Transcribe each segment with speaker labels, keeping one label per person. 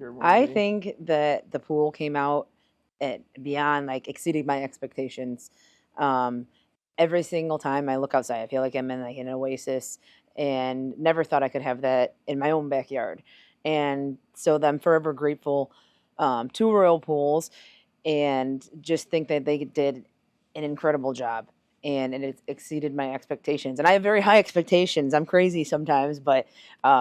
Speaker 1: or more
Speaker 2: I
Speaker 1: money?
Speaker 2: think that the pool came out at beyond like exceeding my expectations. Um, every single time I look outside, I feel like I'm in like an oasis, and never thought I could have that in my own backyard. And so I'm forever grateful to Royal Pools, and just think that they did an incredible job. And it exceeded my expectations. And I have very high expectations. I'm crazy sometimes, but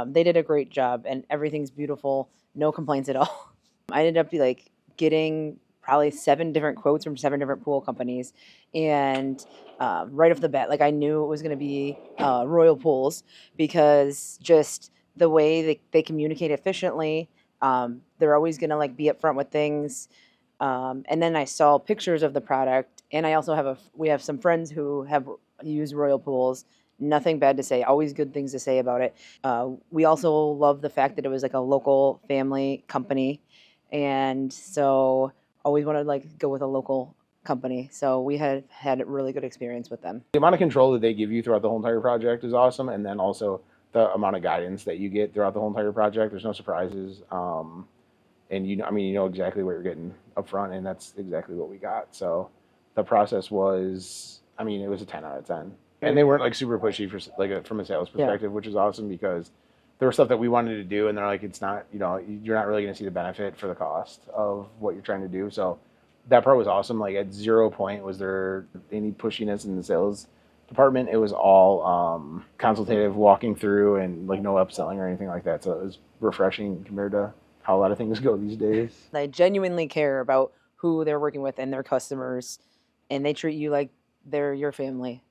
Speaker 2: they did a great job, and everything's beautiful. No complaints at all. I ended up like getting probably 7 different quotes from 7 different pool companies, and right off the bat, like I knew it was going to be Royal Pools, because just the way they communicate efficiently. They're always going to like be upfront with things. And then I saw pictures of the product, and I also we have some friends who have used Royal Pools. Nothing bad to say, always good things to say about it. We also love the fact that it was like a local family company, and so always wanted to like go with a local company. So we had a really good experience with them.
Speaker 1: The amount of control that they give you throughout the whole entire project is awesome, and then also the amount of guidance that you get throughout the whole entire project. There's no surprises, and you know, I mean, you know exactly what you're getting up front, and that's exactly what we got. So the process was, I mean, it was a 10 out of 10, and they weren't like super pushy for like from a sales perspective, which is awesome, because there was stuff that we wanted to do, and they're like, it's not, you know, you're not really going to see the benefit for the cost of what you're trying to do. So that part was awesome. Like at 0 point was there any pushiness in the sales department. It was all consultative, walking through, and like no upselling or anything like that. So it was refreshing compared to how a lot of things go these days.
Speaker 2: They genuinely care about who they're working with and their customers, and they treat you like they're your family.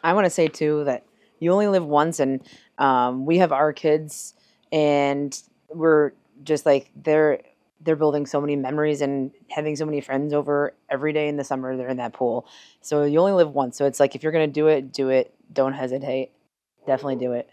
Speaker 2: I want to say too that you only live once, and we have our kids, and we're just like they're building so many memories and having so many friends over every day in the summer. They're in that pool, so you only live once. So it's like if you're gonna do it, do it. Don't hesitate. Definitely do it.